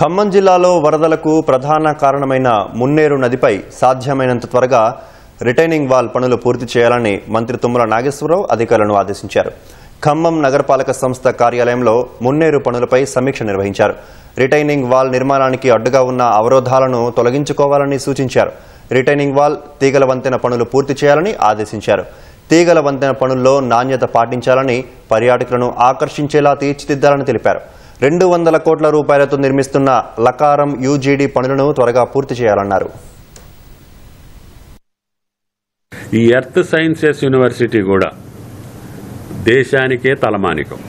ఖమ్మం జిల్లాలో వరదలకు ప్రధాన కారణమైన మున్నేరు నదిపై సాధ్యమైనంత త్వరగా రిటైనింగ్ వాల్ పనులు పూర్తి చేయాలని మంత్రి తుమ్మల నాగేశ్వరరావు అధికారులను ఆదేశించారు. ఖమ్మం నగరపాలక సంస్థ కార్యాలయంలో మున్నేరు పనులపై సమీక్ష నిర్వహించారు. రిటైనింగ్ వాల్ నిర్మాణానికి అడ్డుగా ఉన్న అవరోధాలను తొలగించుకోవాలని సూచించారు. రిటైనింగ్ వాల్ తీగల వంతెన పనులు పూర్తి చేయాలని ఆదేశించారు. తీగల వంతెన పనుల్లో నాణ్యత పాటించాలని, పర్యాటకులను ఆకర్షించేలా తీర్చిదిద్దాలని తెలిపారు. 200 కోట్ల రూపాయలతో నిర్మిస్తున్న లకారం యూజీడీ పనులను త్వరగా పూర్తి చేయాలన్నారు. ఈ ఎర్త్ సైన్సెస్ యూనివర్సిటీ కూడా దేశానికే తలమానికం.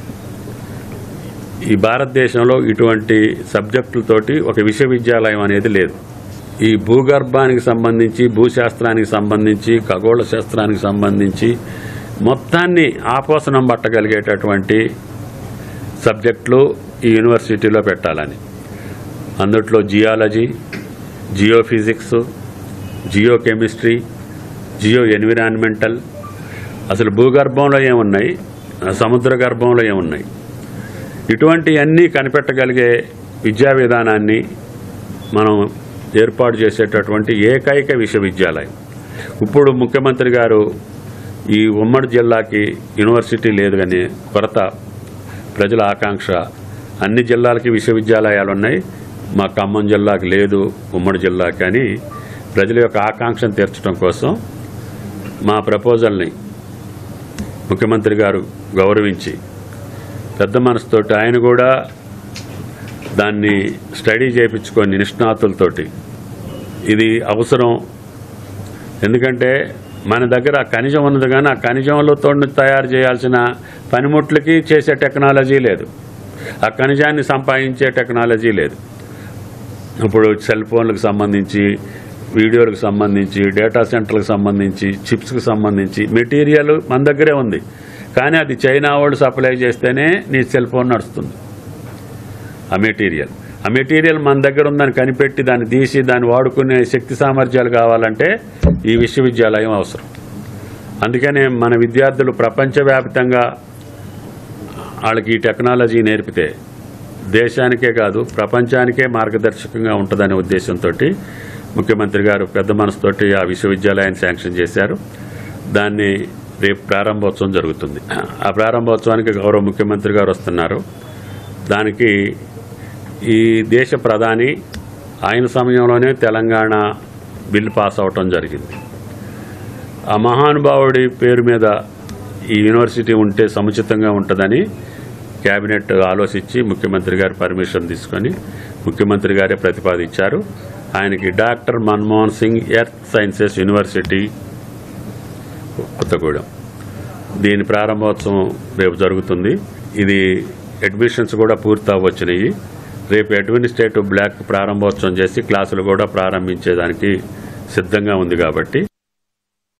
ఈ భారతదేశంలో ఇటువంటి సబ్జెక్టులతోటి ఒక విశ్వవిద్యాలయం అనేది లేదు. ఈ భూగర్భానికి సంబంధించి, భూశాస్త్రానికి సంబంధించి, ఖగోళ శాస్త్రానికి సంబంధించి మొత్తాన్ని ఆపోసనం పట్టగలిగేటటువంటి సబ్జెక్టులు ఈ యూనివర్సిటీలో పెట్టాలని, అందుట్లో geology, geophysics, geochemistry, geo environmental, అసలు భూగర్భంలో ఏమున్నాయి, సముద్ర గర్భంలో ఏమున్నాయి, ఇటువంటి అన్నీ కనిపెట్టగలిగే విద్యా విధానాన్ని మనం ఏర్పాటు చేసేటటువంటి ఏకైక విశ్వవిద్యాలయం. ఇప్పుడు ముఖ్యమంత్రి గారు ఈ ఉమ్మడి జిల్లాకి యూనివర్సిటీ లేదు కానీ కొరత, ప్రజల ఆకాంక్ష, అన్ని జిల్లాలకి విశ్వవిద్యాలయాలు ఉన్నాయి, మా ఖమ్మం జిల్లాకి లేదు, ఉమ్మడి జిల్లాకి. కానీ ప్రజల యొక్క ఆకాంక్షను తీర్చడం కోసం మా ప్రపోజల్ని ముఖ్యమంత్రి గారు గౌరవించి పెద్ద మనసుతోటి ఆయన కూడా దాన్ని స్టడీ చేయించుకొని నిష్ణాతులతోటి ఇది అవసరం. ఎందుకంటే మన దగ్గర ఖనిజం ఉన్నది కానీ ఆ ఖనిజంతో తయారు చేయాల్సిన పనిముట్లకి చేసే టెక్నాలజీ లేదు, ఆ ఖనిజాన్ని సంపాదించే టెక్నాలజీ లేదు. ఇప్పుడు సెల్ ఫోన్లకు సంబంధించి, వీడియోలకు సంబంధించి, డేటా సెంటర్లకు సంబంధించి, చిప్స్కి సంబంధించి మెటీరియల్ మన దగ్గరే ఉంది. కానీ అది చైనా వాళ్ళు సప్లై చేస్తేనే నీ సెల్ ఫోన్ నడుస్తుంది. ఆ మెటీరియల్ మన దగ్గర ఉందని కనిపెట్టి దాన్ని తీసి దాన్ని వాడుకునే శక్తి సామర్థ్యాలు కావాలంటే ఈ విశ్వవిద్యాలయం అవసరం. అందుకనే మన విద్యార్థులు ప్రపంచవ్యాప్తంగా వాళ్ళకి ఈ టెక్నాలజీ నేర్పితే దేశానికే కాదు ప్రపంచానికే మార్గదర్శకంగా ఉంటుందనే ఉద్దేశంతో ముఖ్యమంత్రి గారు పెద్ద మనసుతోటి ఆ విశ్వవిద్యాలయాన్ని శాంక్షన్ చేశారు. దాన్ని రేపు ప్రారంభోత్సవం జరుగుతుంది. ఆ ప్రారంభోత్సవానికి గౌరవ ముఖ్యమంత్రి గారు వస్తున్నారు. దానికి ఈ దేశ ప్రధాని ఆయన సమయంలోనే తెలంగాణ బిల్లు పాస్ అవటం జరిగింది. ఆ మహానుభావుడి పేరు మీద ఈ యూనివర్సిటీ ఉంటే సముచితంగా ఉంటుందని కేబినెట్ ఆలోచించి ముఖ్యమంత్రి గారి పర్మిషన్ తీసుకొని ముఖ్యమంత్రి గారే ప్రతిపాదించారు. ఆయనకి doctor Manmohan Singh earth sciences university Kothagudem, దీని ప్రారంభోత్సవం రేపు జరుగుతుంది. ఇది అడ్మిషన్స్ కూడా పూర్తి అవ్వచ్చినాయి. రేపు అడ్మినిస్ట్రేటివ్ బ్లాక్ ప్రారంభోత్సవం చేసి క్లాసులు కూడా ప్రారంభించేదానికి సిద్ధంగా ఉంది. కాబట్టి